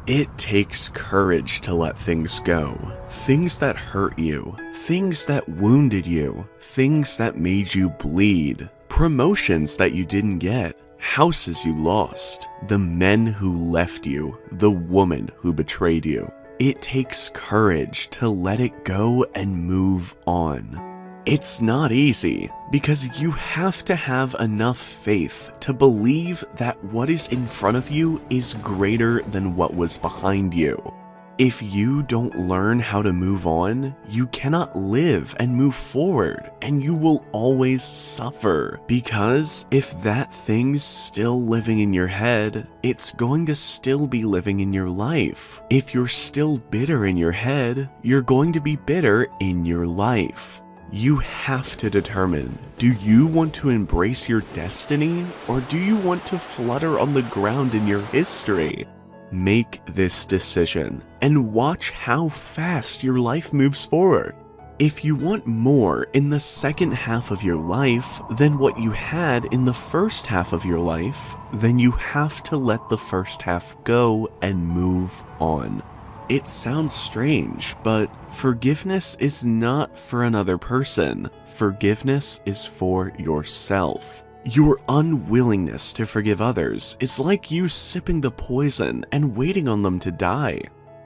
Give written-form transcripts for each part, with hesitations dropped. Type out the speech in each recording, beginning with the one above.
It takes courage to let things go. Things that hurt you, things that wounded you, things that made you bleed, promotions that you didn't get, houses you lost, the men who left you, the woman who betrayed you. It takes courage to let it go and move on. It's not easy, because you have to have enough faith to believe that what is in front of you is greater than what was behind you. If you don't learn how to move on, you cannot live and move forward, and you will always suffer. Because if that thing's still living in your head, it's going to still be living in your life. If you're still bitter in your head, you're going to be bitter in your life. You have to determine, do you want to embrace your destiny, or do you want to flutter on the ground in your history? Make this decision, and watch how fast your life moves forward. If you want more in the second half of your life than what you had in the first half of your life, then you have to let the first half go and move on. It sounds strange, but forgiveness is not for another person. Forgiveness is for yourself. Your unwillingness to forgive others is like you sipping the poison and waiting on them to die.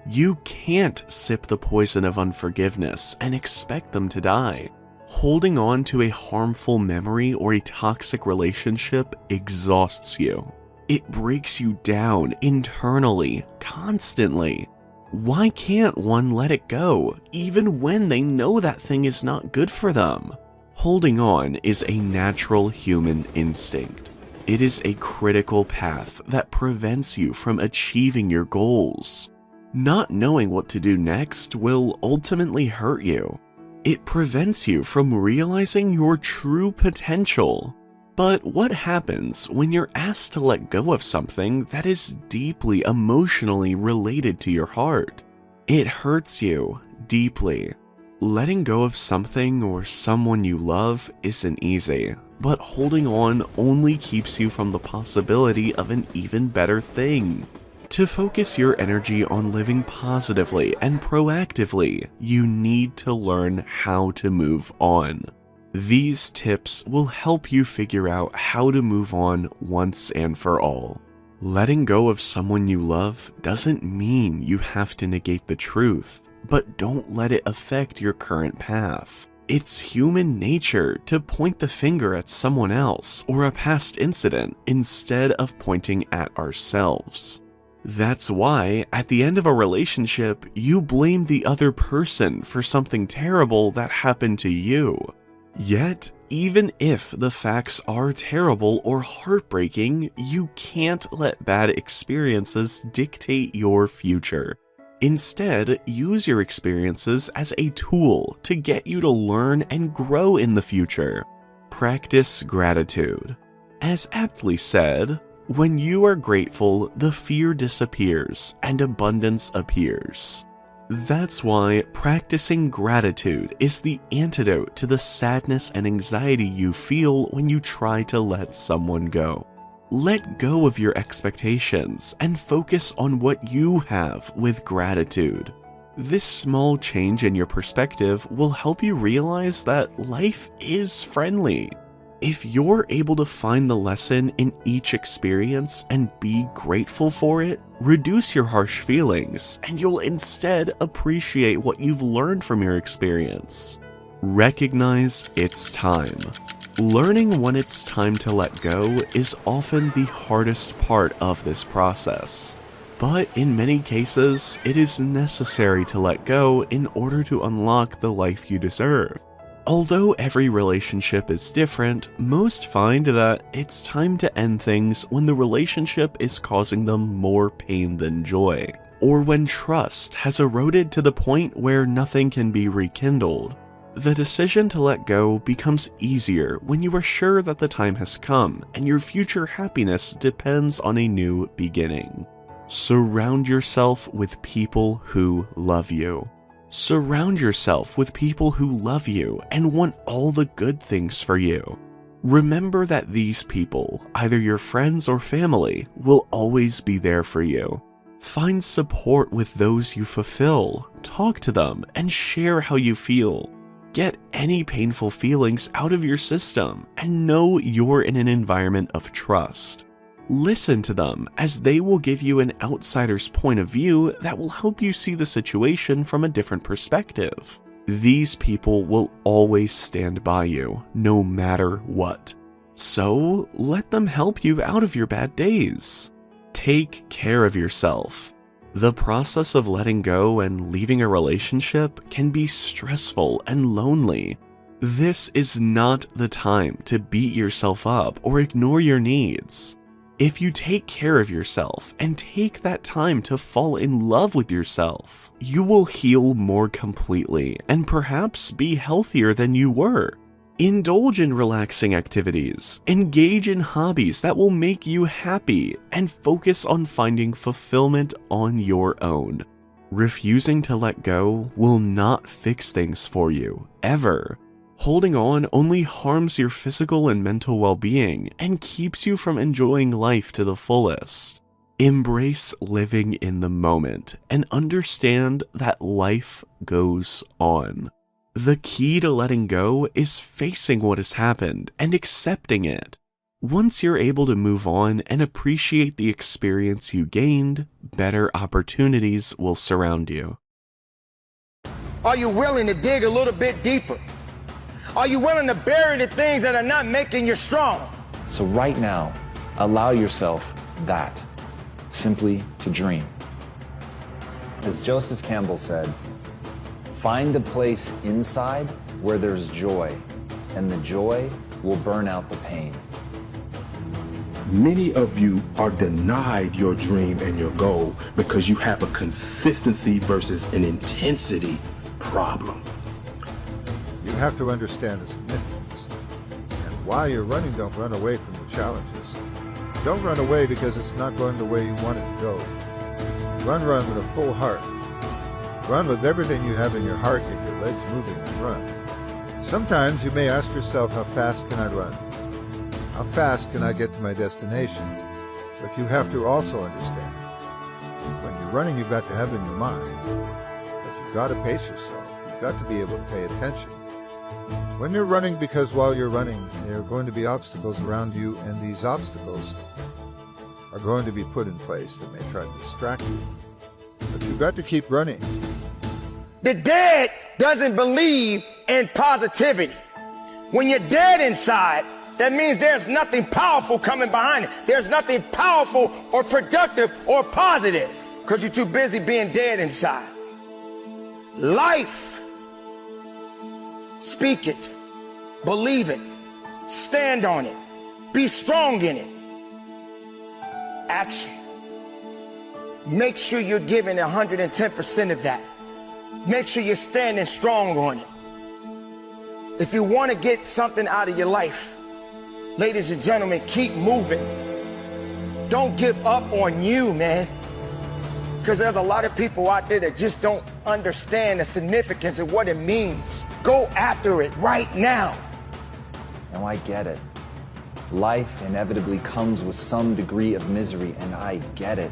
You can't sip the poison of unforgiveness and expect them to die. Holding on to a harmful memory or a toxic relationship exhausts you. It breaks you down internally, constantly. Why can't one let it go, even when they know that thing is not good for them? Holding on is a natural human instinct. It is a critical path that prevents you from achieving your goals. Not knowing what to do next will ultimately hurt you. It prevents you from realizing your true potential. But what happens when you're asked to let go of something that is deeply emotionally related to your heart? It hurts you deeply. Letting go of something or someone you love isn't easy, but holding on only keeps you from the possibility of an even better thing. To focus your energy on living positively and proactively, you need to learn how to move on. These tips will help you figure out how to move on once and for all. Letting go of someone you love doesn't mean you have to negate the truth, but don't let it affect your current path. It's human nature to point the finger at someone else or a past incident instead of pointing at ourselves. That's why, at the end of a relationship, you blame the other person for something terrible that happened to you. Yet, even if the facts are terrible or heartbreaking, you can't let bad experiences dictate your future. Instead, use your experiences as a tool to get you to learn and grow in the future. Practice gratitude. As aptly said, when you are grateful, the fear disappears and abundance appears. That's why practicing gratitude is the antidote to the sadness and anxiety you feel when you try to let someone go. Let go of your expectations and focus on what you have with gratitude. This small change in your perspective will help you realize that life is friendly. If you're able to find the lesson in each experience and be grateful for it, reduce your harsh feelings, and you'll instead appreciate what you've learned from your experience. Recognize it's time. Learning when it's time to let go is often the hardest part of this process. But in many cases, it is necessary to let go in order to unlock the life you deserve. Although every relationship is different, most find that it's time to end things when the relationship is causing them more pain than joy, or when trust has eroded to the point where nothing can be rekindled. The decision to let go becomes easier when you are sure that the time has come and your future happiness depends on a new beginning. Surround yourself with people who love you. Surround yourself with people who love you and want all the good things for you. Remember that these people, either your friends or family, will always be there for you. Find support with those you fulfill. Talk to them and share how you feel. Get any painful feelings out of your system and know you're in an environment of trust. Listen to them, as they will give you an outsider's point of view that will help you see the situation from a different perspective. These people will always stand by you, no matter what. So let them help you out of your bad days. Take care of yourself. The process of letting go and leaving a relationship can be stressful and lonely. This is not the time to beat yourself up or ignore your needs. If you take care of yourself and take that time to fall in love with yourself, you will heal more completely and perhaps be healthier than you were. Indulge in relaxing activities, engage in hobbies that will make you happy, and focus on finding fulfillment on your own. Refusing to let go will not fix things for you, ever. Holding on only harms your physical and mental well-being and keeps you from enjoying life to the fullest. Embrace living in the moment and understand that life goes on. The key to letting go is facing what has happened and accepting it. Once you're able to move on and appreciate the experience you gained, better opportunities will surround you. Are you willing to dig a little bit deeper? Are you willing to bury the things that are not making you strong? So right now, allow yourself that, simply to dream. As Joseph Campbell said, find a place inside where there's joy, and the joy will burn out the pain. Many of you are denied your dream and your goal because you have a consistency versus an intensity problem. You have to understand the significance. And while you're running, don't run away from the challenges. Don't run away because it's not going the way you want it to go. Run with a full heart. Run with everything you have in your heart, get your legs moving and run. Sometimes you may ask yourself, how fast can I run? How fast can I get to my destination? But you have to also understand, when you're running, you've got to have in your mind, but you've got to pace yourself. You've got to be able to pay attention. When you're running, because while you're running, there are going to be obstacles around you, and these obstacles are going to be put in place that may try to distract you. But you've got to keep running. The dead doesn't believe in positivity. When you're dead inside, that means there's nothing powerful coming behind it. There's nothing powerful or productive or positive because you're too busy being dead inside. Life. Speak it. Believe it. Stand on it. Be strong in it. Action. Make sure you're giving 110% of that. Make sure you're standing strong on it. If you want to get something out of your life, ladies and gentlemen, keep moving. Don't give up on you, man. Because there's a lot of people out there that just don't understand the significance of what it means. Go after it right now. Now I get it. Life inevitably comes with some degree of misery, and I get it.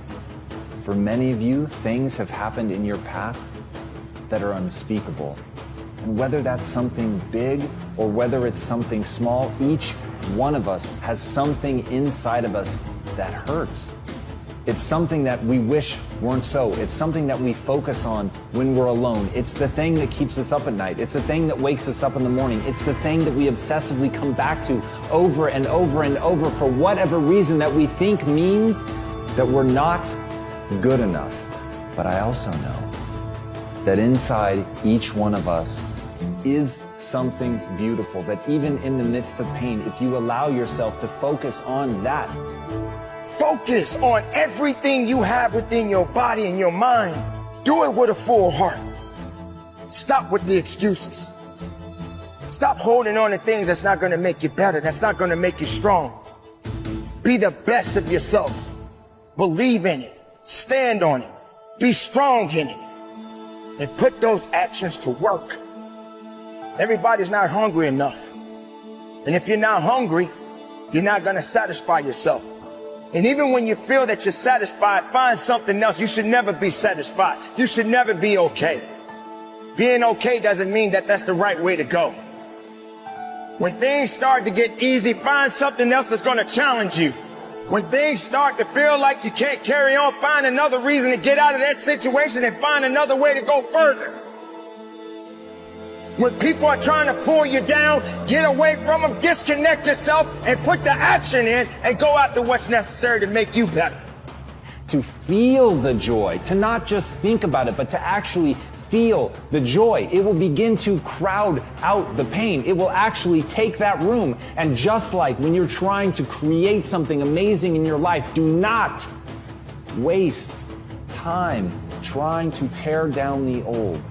For many of you, things have happened in your past that are unspeakable. And whether that's something big or whether it's something small, each one of us has something inside of us that hurts. It's something that we wish weren't so. It's something that we focus on when we're alone. It's the thing that keeps us up at night. It's the thing that wakes us up in the morning. It's the thing that we obsessively come back to over and over and over for whatever reason that we think means that we're not good enough. But I also know that inside each one of us is something beautiful, that even in the midst of pain, if you allow yourself to focus on that, focus on everything you have within your body and your mind. Do it with a full heart. Stop with the excuses. Stop holding on to things that's not going to make you better, that's not going to make you strong. Be the best of yourself. Believe in it. Stand on it. Be strong in it. And put those actions to work. Everybody's not hungry enough. And if you're not hungry, you're not going to satisfy yourself. And even when you feel that you're satisfied, find something else. You should never be satisfied. You should never be okay. Being okay doesn't mean that that's the right way to go. When things start to get easy, find something else that's going to challenge you. When things start to feel like you can't carry on, find another reason to get out of that situation and find another way to go further. When people are trying to pull you down, get away from them, disconnect yourself, and put the action in and go after what's necessary to make you better. To feel the joy, to not just think about it, but to actually feel the joy. It will begin to crowd out the pain. It will actually take that room. And just like when you're trying to create something amazing in your life, do not waste time trying to tear down the old.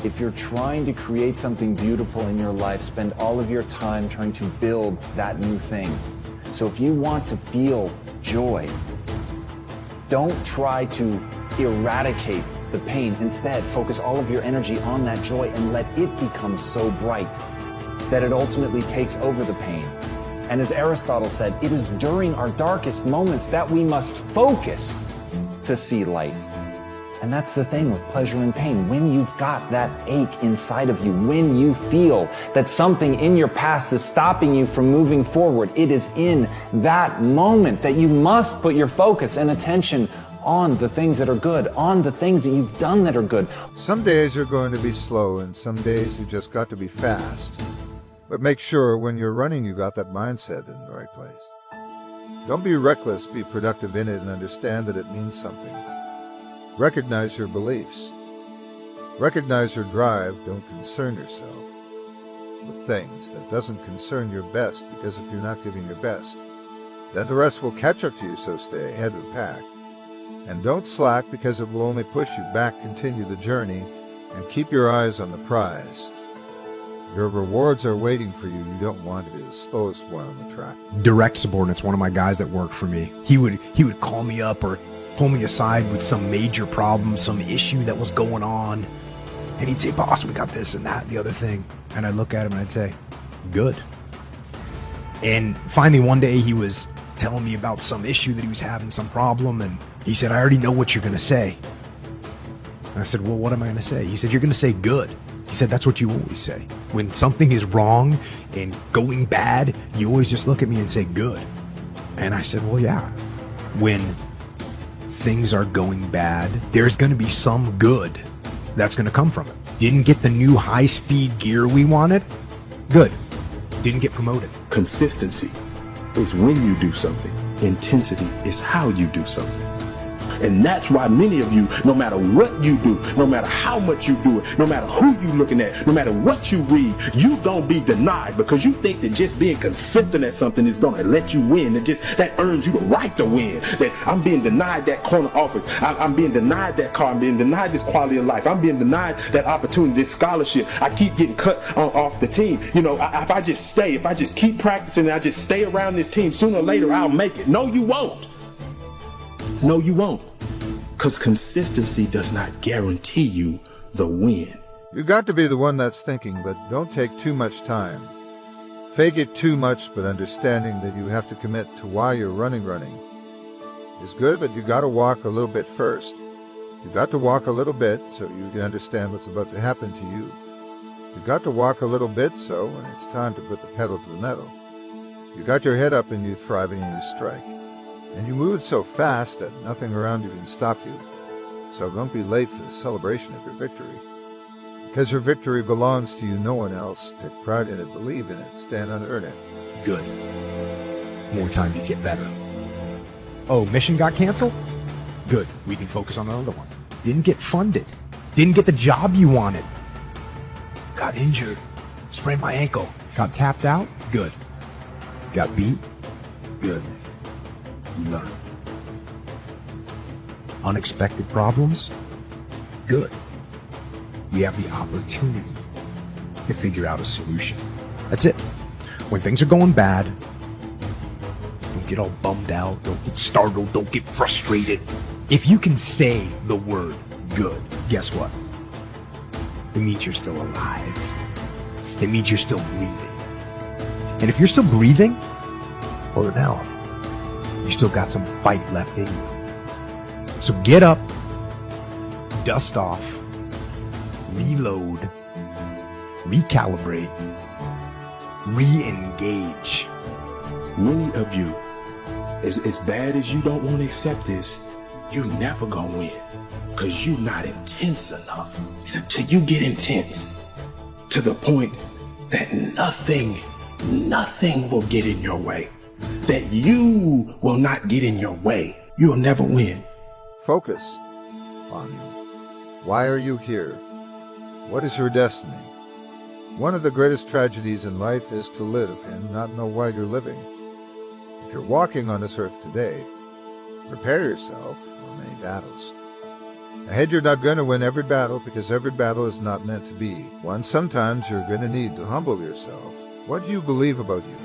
If you're trying to create something beautiful in your life, spend all of your time trying to build that new thing. So if you want to feel joy, don't try to eradicate the pain. Instead, focus all of your energy on that joy and let it become so bright that it ultimately takes over the pain. And as Aristotle said, it is during our darkest moments that we must focus to see light. And that's the thing with pleasure and pain. When you've got that ache inside of you, when you feel that something in your past is stopping you from moving forward, it is in that moment that you must put your focus and attention on the things that are good, on the things that you've done that are good. Some days are going to be slow, and some days you just got to be fast. But make sure when you're running, you got that mindset in the right place. Don't be reckless, be productive in it, and understand that it means something. Recognize your beliefs. Recognize your drive. Don't concern yourself with things that doesn't concern your best, because if you're not giving your best, then the rest will catch up to you, so stay ahead of the pack. And don't slack, because it will only push you back. Continue the journey and keep your eyes on the prize. Your rewards are waiting for you. You don't want to be the slowest one on the track. Direct subordinate's one of my guys that worked for me. He would call me up or pull me aside with some major problem, some issue that was going on. And he'd say, "Boss, we got this and that and the other thing." And I'd look at him and I'd say, "Good." And finally one day he was telling me about some issue that he was having, some problem, and he said, "I already know what you're going to say." And I said, "Well, what am I going to say?" He said, "You're going to say good." He said, "That's what you always say. When something is wrong and going bad, you always just look at me and say good." And I said, "Well, yeah, when things are going bad, there's going to be some good that's going to come from it. Didn't get the new high-speed gear we wanted? Good. Didn't get promoted." Consistency is when you do something. Intensity is how you do something. And that's why many of you, no matter what you do, no matter how much you do it, no matter who you looking at, no matter what you read, you gonna be denied, because you think that just being consistent at something is gonna let you win. That earns you the right to win. That I'm being denied that corner office. I'm being denied that car. I'm being denied this quality of life. I'm being denied that opportunity, this scholarship. I keep getting cut off the team. You know, if I just keep practicing and I just stay around this team, sooner or later I'll make it. No, you won't. No, you won't. Because consistency does not guarantee you the win. You got to be the one that's thinking, but don't take too much time. Fake it too much, but understanding that you have to commit to why you're running is good, but you got to walk a little bit first. You got to walk a little bit so you can understand what's about to happen to you. You got to walk a little bit so when it's time to put the pedal to the metal. You got your head up and you thriving and you strike. And you move so fast that nothing around you can stop you. So don't be late for the celebration of your victory. Because your victory belongs to you, no one else. Take pride in it, believe in it, stand on it, earn it. Good. More time to get better. Oh, mission got canceled? Good. We can focus on another one. Didn't get funded. Didn't get the job you wanted. Got injured. Sprained my ankle. Got tapped out? Good. Got beat? Good. You learn. Unexpected problems? Good. We have the opportunity to figure out a solution. That's it. When things are going bad, don't get all bummed out, don't get startled, don't get frustrated. If you can say the word good, guess what? It means you're still alive. It means you're still breathing. And if you're still breathing, well, now you still got some fight left in you. So get up, dust off, reload, recalibrate, re-engage. Many of you, as bad as you don't want to accept this, you never gonna win. Because you're not intense enough. Till you get intense to the point that nothing will get in your way. That you will not get in your way. You'll never win. Focus on you. Why are you here? What is your destiny? One of the greatest tragedies in life is to live and not know why you're living. If you're walking on this earth today, prepare yourself for many battles. Ahead, you're not going to win every battle because every battle is not meant to be one. Sometimes you're going to need to humble yourself. What do you believe about you?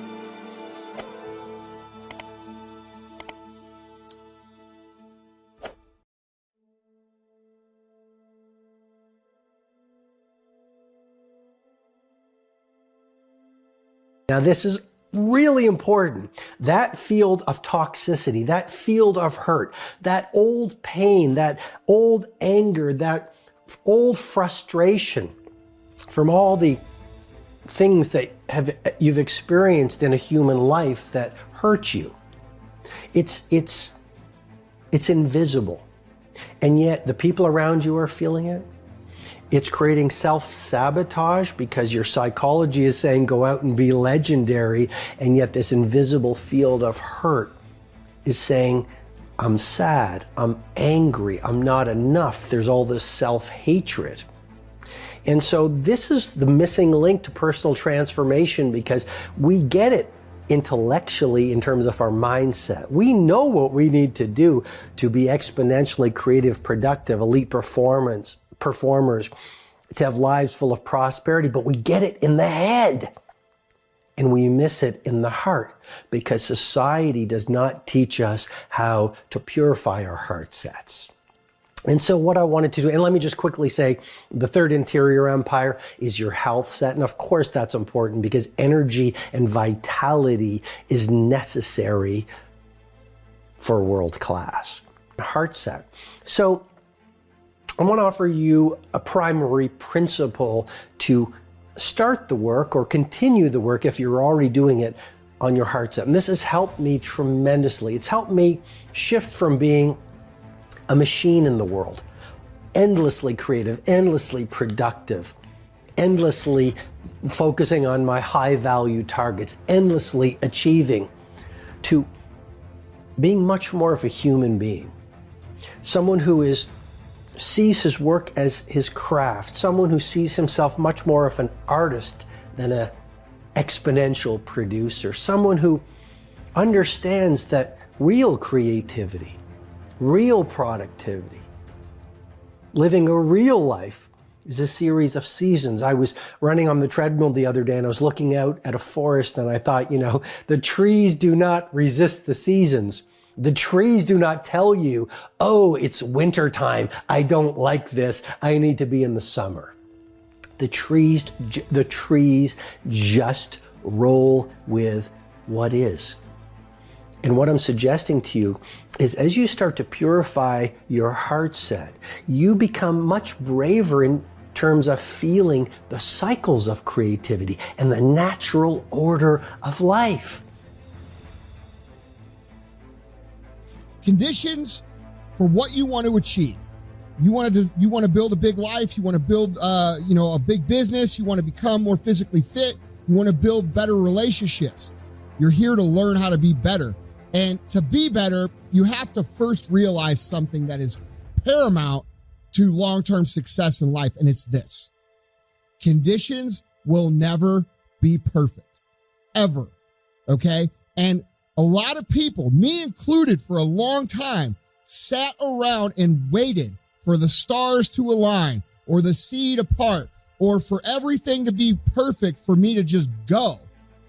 Now, this is really important. That field of toxicity, that field of hurt, that old pain, that old anger, that old frustration from all the things that you've experienced in a human life that hurt you. It's invisible. And yet the people around you are feeling it. It's creating self-sabotage because your psychology is saying go out and be legendary, and yet this invisible field of hurt is saying I'm sad, I'm angry, I'm not enough. There's all this self-hatred. And so this is the missing link to personal transformation, because we get it intellectually in terms of our mindset. We know what we need to do to be exponentially creative, productive, elite performers, to have lives full of prosperity, but we get it in the head and we miss it in the heart because society does not teach us how to purify our heart sets. And so what I wanted to do, and let me just quickly say, the third interior empire is your health set. And of course that's important because energy and vitality is necessary for world class heart set. So I want to offer you a primary principle to start the work or continue the work if you're already doing it on your heart set. And this has helped me tremendously. It's helped me shift from being a machine in the world, endlessly creative, endlessly productive, endlessly focusing on my high value targets, endlessly achieving, to being much more of a human being. Someone who sees his work as his craft, someone who sees himself much more of an artist than an exponential producer, someone who understands that real creativity, real productivity, living a real life is a series of seasons. I was running on the treadmill the other day and I was looking out at a forest and I thought, the trees do not resist the seasons. The trees do not tell you, oh, it's winter time. I don't like this. I need to be in the summer. The trees just roll with what is. And what I'm suggesting to you is as you start to purify your heart set, you become much braver in terms of feeling the cycles of creativity and the natural order of life. Conditions for what you want to achieve. You want to build a big life. You want to build, a big business. You want to become more physically fit. You want to build better relationships. You're here to learn how to be better. And to be better, you have to first realize something that is paramount to long-term success in life. And it's this: conditions will never be perfect, ever. Okay. And a lot of people, me included, for a long time, sat around and waited for the stars to align or the sea to part or for everything to be perfect for me to just go.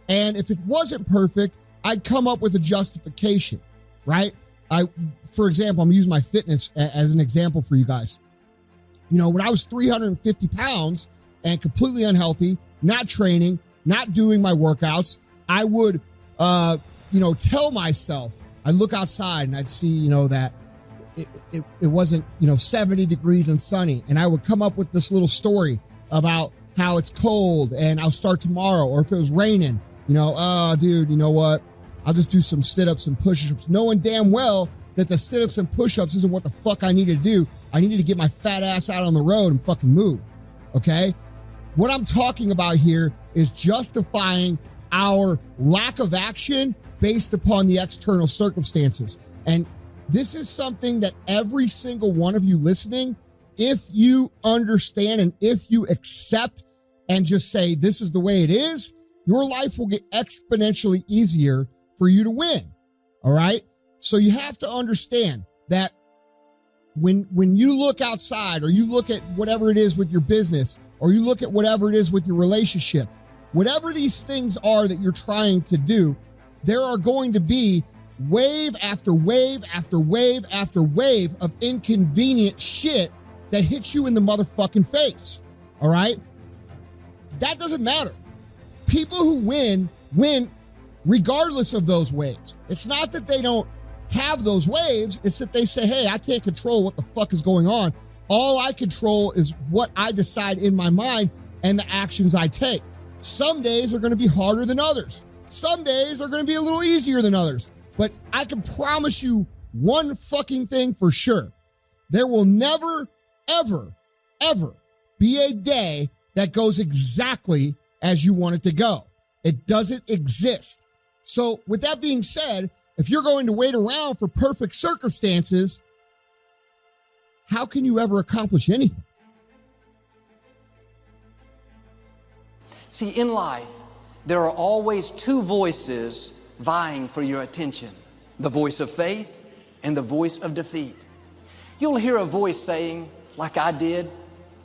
And if it wasn't perfect, I'd come up with a justification, right? For example, I'm using my fitness as an example for you guys. When I was 350 pounds and completely unhealthy, not training, not doing my workouts, I would, tell myself, I'd look outside and I'd see, that it wasn't, 70 degrees and sunny. And I would come up with this little story about how it's cold and I'll start tomorrow. Or if it was raining, oh, dude, you know what? I'll just do some sit-ups and push-ups, knowing damn well that the sit-ups and push-ups isn't what the fuck I needed to do. I needed to get my fat ass out on the road and fucking move, okay? What I'm talking about here is justifying our lack of action based upon the external circumstances. And this is something that every single one of you listening, if you understand and if you accept and just say, this is the way it is, your life will get exponentially easier for you to win. All right. So you have to understand that when you look outside or you look at whatever it is with your business or you look at whatever it is with your relationship, whatever these things are that you're trying to do, there are going to be wave after wave after wave after wave of inconvenient shit that hits you in the motherfucking face. All right. That doesn't matter. People who win regardless of those waves. It's not that they don't have those waves. It's that they say, hey, I can't control what the fuck is going on. All I control is what I decide in my mind and the actions I take. Some days are going to be harder than others. Some days are going to be a little easier than others. But I can promise you one fucking thing for sure. There will never, ever, ever be a day that goes exactly as you want it to go. It doesn't exist. So with that being said, if you're going to wait around for perfect circumstances, how can you ever accomplish anything? See, in life, there are always two voices vying for your attention, the voice of faith and the voice of defeat. You'll hear a voice saying, like I did,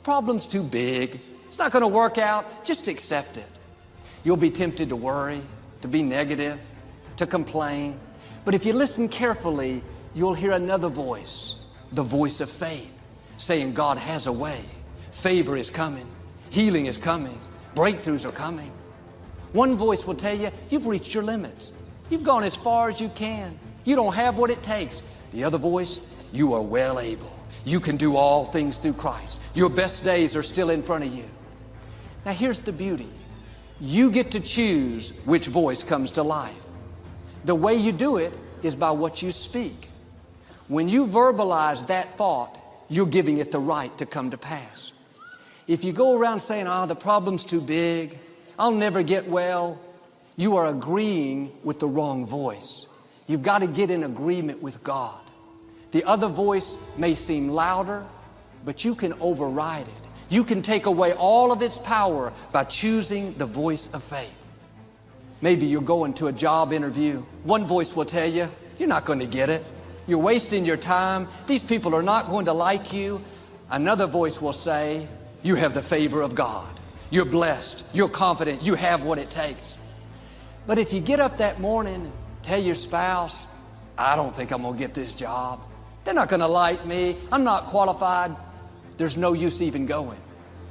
problem's too big. It's not going to work out. Just accept it. You'll be tempted to worry, to be negative, to complain. But if you listen carefully, you'll hear another voice, the voice of faith, saying God has a way. Favor is coming. Healing is coming. Breakthroughs are coming. One voice will tell you, you've reached your limits. You've gone as far as you can. You don't have what it takes. The other voice, you are well able. You can do all things through Christ. Your best days are still in front of you. Now here's the beauty. You get to choose which voice comes to life. The way you do it is by what you speak. When you verbalize that thought, you're giving it the right to come to pass. If you go around saying, the problem's too big, I'll never get well, you are agreeing with the wrong voice. You've got to get in agreement with God. The other voice may seem louder, but you can override it. You can take away all of its power by choosing the voice of faith. Maybe you're going to a job interview. One voice will tell you, you're not going to get it. You're wasting your time. These people are not going to like you. Another voice will say, you have the favor of God. You're blessed. You're confident. You have what it takes. But if you get up that morning and tell your spouse, I don't think I'm going to get this job. They're not going to like me. I'm not qualified. There's no use even going.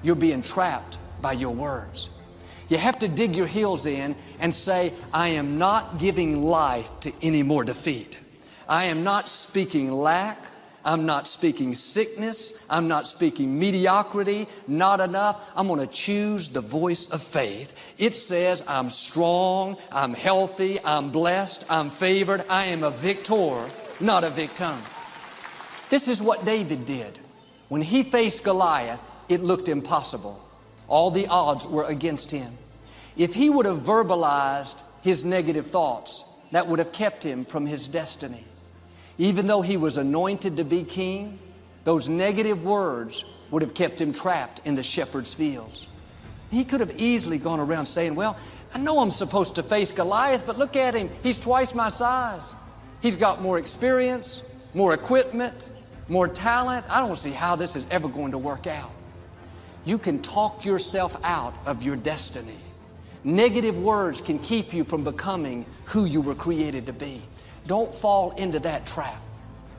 You're being trapped by your words. You have to dig your heels in and say, I am not giving life to any more defeat. I am not speaking lack. I'm not speaking sickness. I'm not speaking mediocrity, not enough. I'm going to choose the voice of faith. It says I'm strong, I'm healthy, I'm blessed, I'm favored. I am a victor, not a victim. This is what David did. When he faced Goliath, it looked impossible. All the odds were against him. If he would have verbalized his negative thoughts, that would have kept him from his destiny. Even though he was anointed to be king, those negative words would have kept him trapped in the shepherd's fields. He could have easily gone around saying, well, I know I'm supposed to face Goliath, but look at him. He's twice my size. He's got more experience, more equipment, more talent. I don't see how this is ever going to work out. You can talk yourself out of your destiny. Negative words can keep you from becoming who you were created to be. Don't fall into that trap.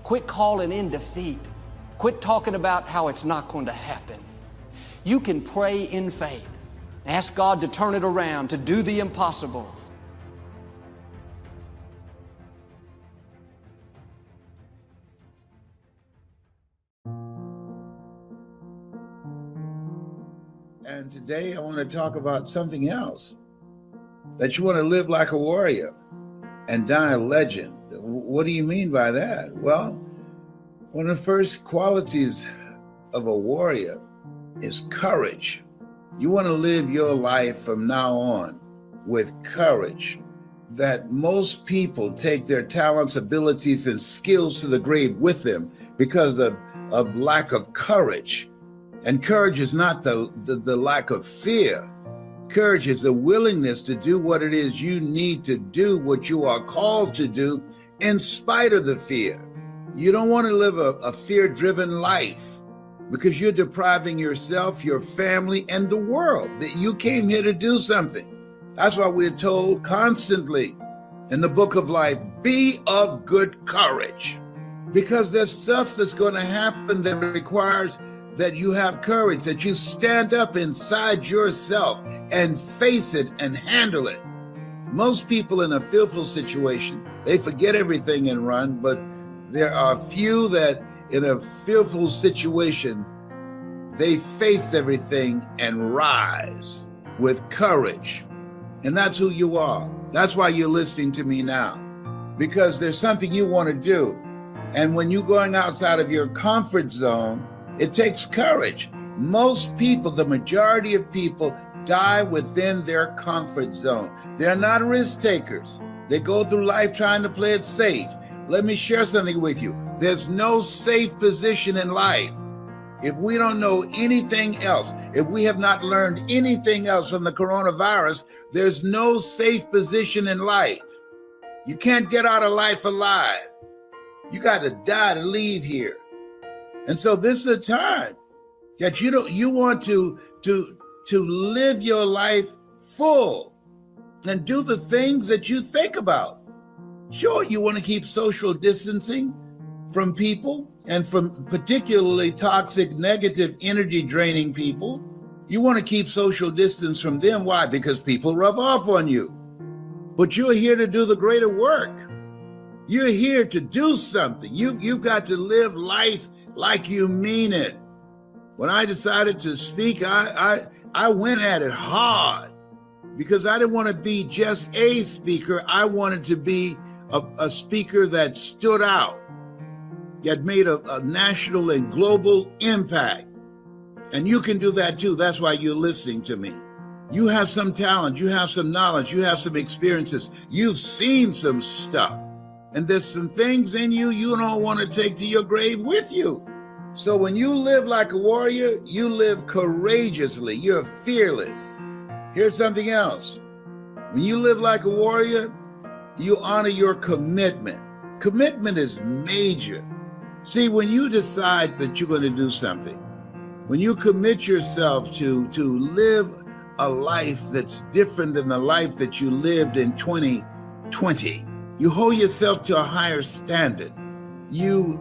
Quit calling in defeat. Quit talking about how it's not going to happen. You can pray in faith. Ask God to turn it around, to do the impossible. And today I want to talk about something else. That you want to live like a warrior and die a legend. What do you mean by that? Well, one of the first qualities of a warrior is courage. You want to live your life from now on with courage. That most people take their talents, abilities, and skills to the grave with them because of lack of courage. And courage is not the lack of fear. Courage is the willingness to do what it is you need to do, what you are called to do, in spite of the fear. You don't want to live a fear-driven life because you're depriving yourself, your family, and the world that you came here to do something. That's why we're told constantly in the book of life, be of good courage. Because there's stuff that's going to happen that requires that you have courage, that you stand up inside yourself and face it and handle it. Most people in a fearful situation, they forget everything and run, but there are few that in a fearful situation, they face everything and rise with courage. And that's who you are. That's why you're listening to me now, because there's something you want to do. And when you're going outside of your comfort zone, it takes courage. Most people, the majority of people, die within their comfort zone. They're not risk takers. They go through life trying to play it safe. Let me share something with you. There's no safe position in life. If we don't know anything else, if we have not learned anything else from the coronavirus, there's no safe position in life. You can't get out of life alive. You got to die to leave here. And so this is a time that you want to live your life full and do the things that you think about. Sure, you want to keep social distancing from people and from particularly toxic, negative, energy draining people. You want to keep social distance from them. Why? Because people rub off on you. But you're here to do the greater work. You're here to do something. You've got to live life like you mean it. When I decided to speak, I went at it hard because I didn't want to be just a speaker. I wanted to be a speaker that stood out, that made a national and global impact. And you can do that too. That's why you're listening to me. You have some talent, you have some knowledge, you have some experiences. You've seen some stuff. And there's some things in you don't want to take to your grave with you. So when you live like a warrior, you live courageously. You're fearless. Here's something else. When you live like a warrior, you honor your commitment. Commitment is major. See, when you decide that you're going to do something, when you commit yourself to live a life that's different than the life that you lived in 2020, you hold yourself to a higher standard. You're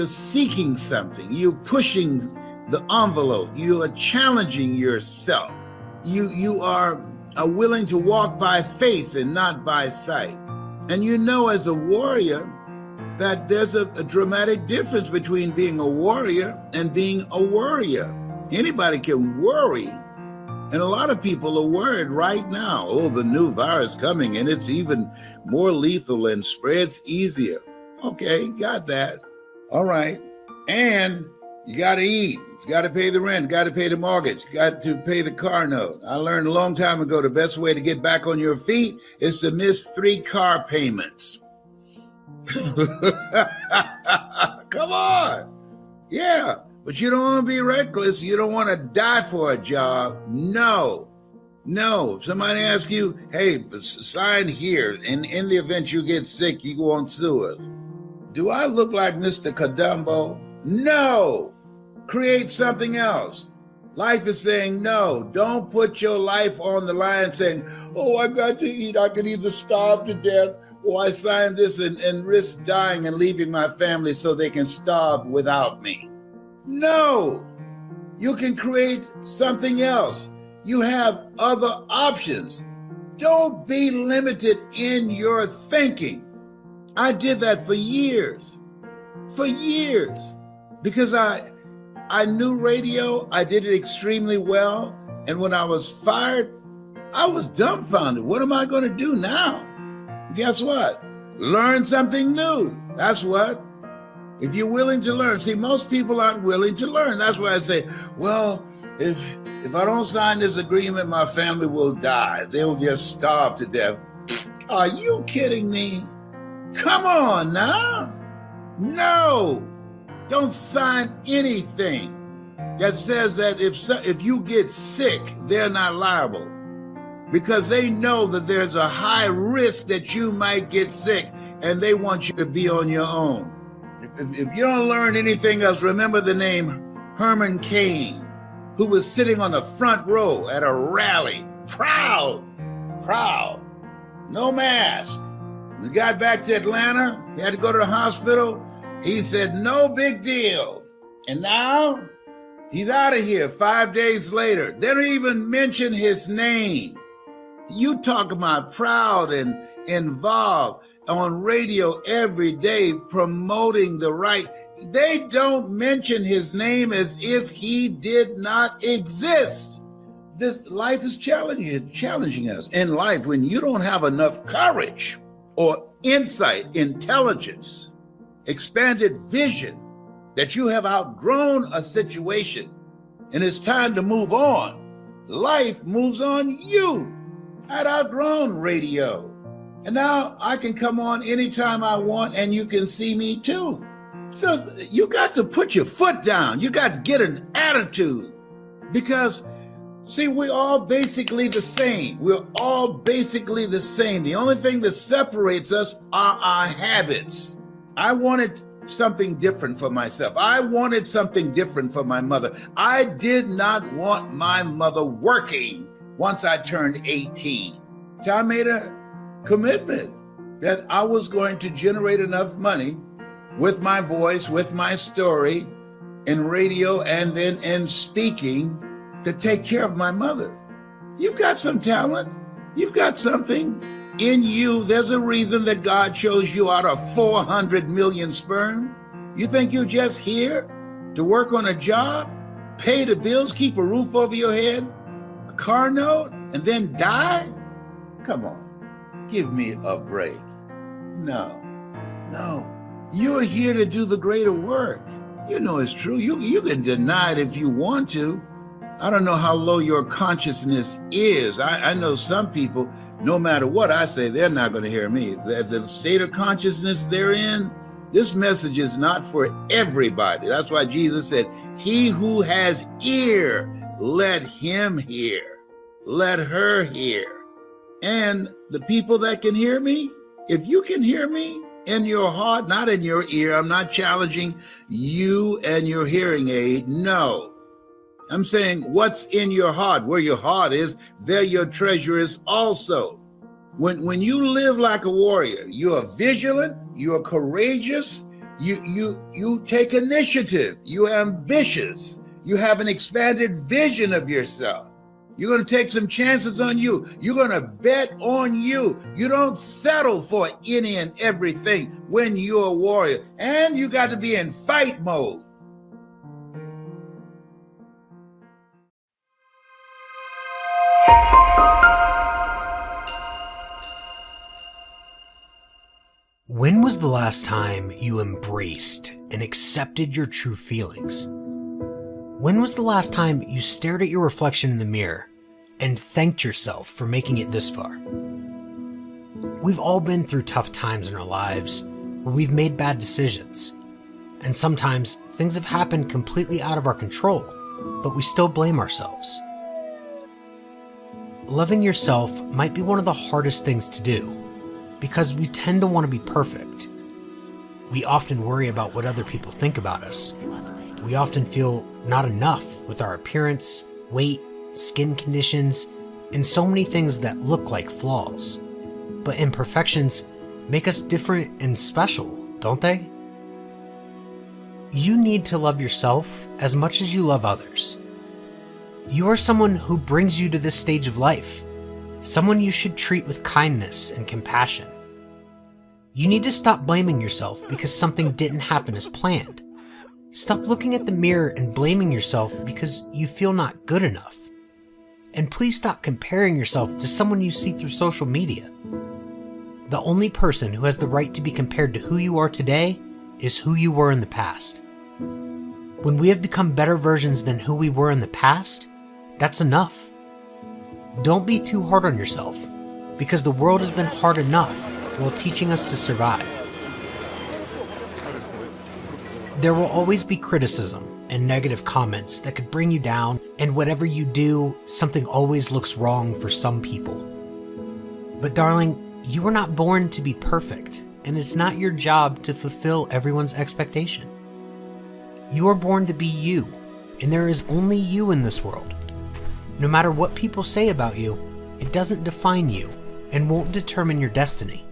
seeking something. You're pushing the envelope. You are challenging yourself. You are willing to walk by faith and not by sight. And you know, as a warrior, that there's a dramatic difference between being a warrior and being a worrier. Anybody can worry. And a lot of people are worried right now. Oh, the new virus coming and it's even more lethal and spreads easier. Okay, got that. All right. And you got to eat. You got to pay the rent. Got to pay the mortgage. Got to pay the car note. I learned a long time ago the best way to get back on your feet is to miss 3 car payments. Come on. Yeah. But you don't want to be reckless. You don't want to die for a job. No. If somebody asks you, hey, sign here. And in the event you get sick, you go on sue us. Do I look like Mr. Kadumbo? No. Create something else. Life is saying no. Don't put your life on the line saying, oh, I got to eat. I could either starve to death or I sign this and risk dying and leaving my family so they can starve without me. No, you can create something else. You have other options. Don't be limited in your thinking. I did that for years, because I I knew radio. I did it extremely well. And when I was fired, I was dumbfounded. What am I going to do now? Guess what? Learn something new. That's what. If you're willing to learn. See, most people aren't willing to learn. That's why I say, well, if I don't sign this agreement, my family will die. They'll just starve to death. Are you kidding me? Come on now. No. Don't sign anything that says that if you get sick, they're not liable. Because they know that there's a high risk that you might get sick, and they want you to be on your own. If you don't learn anything else, remember the name Herman Cain, who was sitting on the front row at a rally, proud, no mask. When he got back to Atlanta, he had to go to the hospital. He said, no big deal. And now he's out of here 5 days later. They don't even mention his name. You talk about proud and involved on radio every day promoting the right. They don't mention his name as if he did not exist. This life is challenging us. In life, when you don't have enough courage or insight, intelligence, expanded vision, that you have outgrown a situation and it's time to move on, life moves on you. I'd outgrown radio. And now I can come on anytime I want and you can see me too. So you got to put your foot down. You got to get an attitude because, see, we're all basically the same. We're all basically the same. The only thing that separates us are our habits. I wanted something different for myself. I wanted something different for my mother. I did not want my mother working once I turned 18. So I made a commitment that I was going to generate enough money with my voice, with my story in radio and then in speaking to take care of my mother. You've got some talent. You've got something in you. There's a reason that God chose you out of 400 million sperm. You think you're just here to work on a job, pay the bills, keep a roof over your head, a car note, and then die? Come on, give me a break. No. You're here to do the greater work. You know it's true. You can deny it if you want to. I don't know how low your consciousness is. I know some people, no matter what I say, they're not going to hear me. The state of consciousness they're in, this message is not for everybody. That's why Jesus said, he who has ear, let him hear. Let her hear. And the people that can hear me, if you can hear me in your heart, not in your ear, I'm not challenging you and your hearing aid. No. I'm saying what's in your heart. Where your heart is, there your treasure is also. When you live like a warrior, you are vigilant, you are courageous, you take initiative, you're ambitious, you have an expanded vision of yourself. You're going to take some chances on you. You're going to bet on you. You don't settle for any and everything when you're a warrior. And you got to be in fight mode. When was the last time you embraced and accepted your true feelings? When was the last time you stared at your reflection in the mirror and thanked yourself for making it this far? We've all been through tough times in our lives where we've made bad decisions. And sometimes things have happened completely out of our control, but we still blame ourselves. Loving yourself might be one of the hardest things to do because we tend to want to be perfect. We often worry about what other people think about us. We often feel not enough with our appearance, weight, skin conditions, and so many things that look like flaws. But imperfections make us different and special, don't they? You need to love yourself as much as you love others. You are someone who brings you to this stage of life, someone you should treat with kindness and compassion. You need to stop blaming yourself because something didn't happen as planned. Stop looking at the mirror and blaming yourself because you feel not good enough. And please stop comparing yourself to someone you see through social media. The only person who has the right to be compared to who you are today is who you were in the past. When we have become better versions than who we were in the past, that's enough. Don't be too hard on yourself, because the world has been hard enough while teaching us to survive. There will always be criticism and negative comments that could bring you down, and whatever you do, something always looks wrong for some people. But darling, you were not born to be perfect, and it's not your job to fulfill everyone's expectation. You are born to be you, and there is only you in this world. No matter what people say about you, it doesn't define you and won't determine your destiny.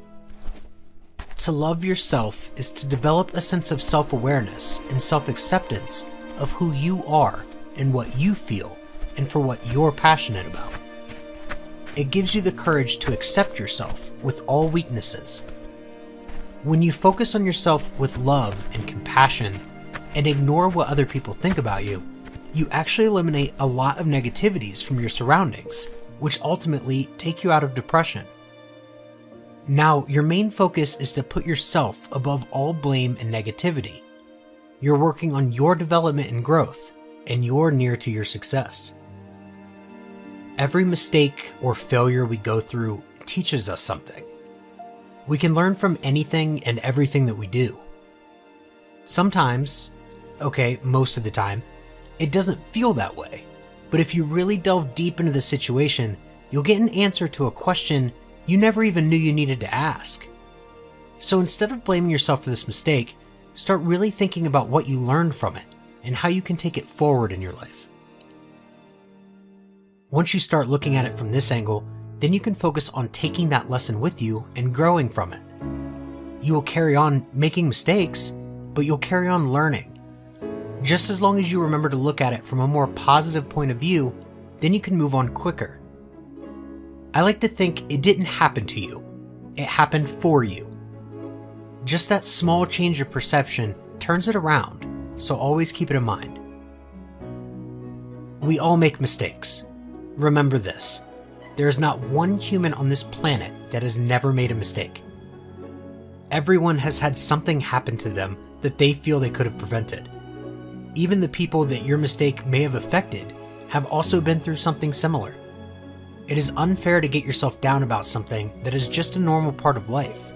To love yourself is to develop a sense of self-awareness and self-acceptance of who you are and what you feel and for what you're passionate about. It gives you the courage to accept yourself with all weaknesses. When you focus on yourself with love and compassion and ignore what other people think about you, you actually eliminate a lot of negativities from your surroundings, which ultimately take you out of depression. Now, your main focus is to put yourself above all blame and negativity. You're working on your development and growth, and you're near to your success. Every mistake or failure we go through teaches us something. We can learn from anything and everything that we do. Sometimes, most of the time, it doesn't feel that way. But if you really delve deep into the situation, you'll get an answer to a question you never even knew you needed to ask. So instead of blaming yourself for this mistake, start really thinking about what you learned from it and how you can take it forward in your life. Once you start looking at it from this angle, then you can focus on taking that lesson with you and growing from it. You will carry on making mistakes, but you'll carry on learning. Just as long as you remember to look at it from a more positive point of view, then you can move on quicker. I like to think it didn't happen to you. It happened for you. Just that small change of perception turns it around, so always keep it in mind. We all make mistakes. Remember this. There is not one human on this planet that has never made a mistake. Everyone has had something happen to them that they feel they could have prevented. Even the people that your mistake may have affected have also been through something similar. It is unfair to get yourself down about something that is just a normal part of life.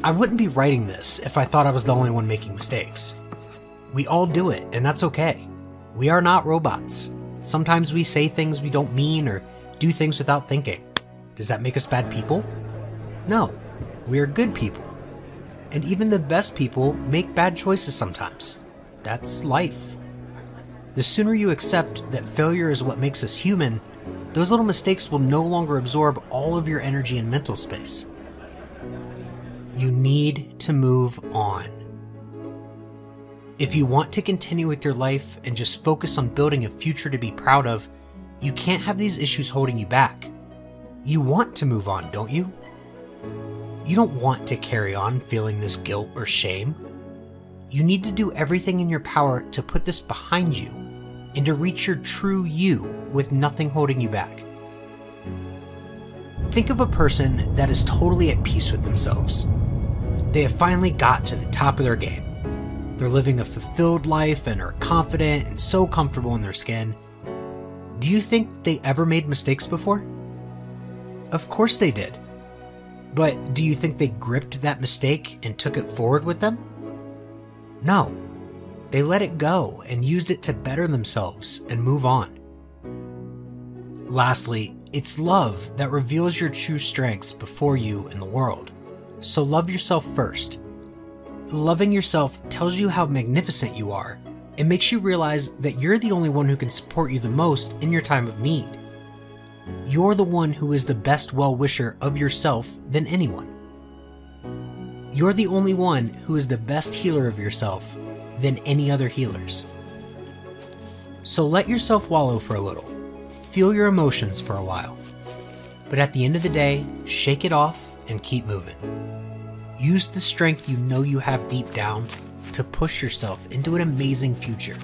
I wouldn't be writing this if I thought I was the only one making mistakes. We all do it, and that's okay. We are not robots. Sometimes we say things we don't mean or do things without thinking. Does that make us bad people? No, we are good people. And even the best people make bad choices sometimes. That's life. The sooner you accept that failure is what makes us human, those little mistakes will no longer absorb all of your energy and mental space. You need to move on. If you want to continue with your life and just focus on building a future to be proud of, you can't have these issues holding you back. You want to move on, don't you? You don't want to carry on feeling this guilt or shame. You need to do everything in your power to put this behind you and to reach your true you with nothing holding you back. Think of a person that is totally at peace with themselves. They have finally got to the top of their game. They're living a fulfilled life and are confident and so comfortable in their skin. Do you think they ever made mistakes before? Of course they did. But do you think they gripped that mistake and took it forward with them? No. They let it go and used it to better themselves and move on. Lastly, it's love that reveals your true strengths before you in the world. So love yourself first. Loving yourself tells you how magnificent you are. It makes you realize that you're the only one who can support you the most in your time of need. You're the one who is the best well-wisher of yourself than anyone. You're the only one who is the best healer of yourself than any other healers. So let yourself wallow for a little. Feel your emotions for a while. But at the end of the day, shake it off and keep moving. Use the strength you know you have deep down to push yourself into an amazing future.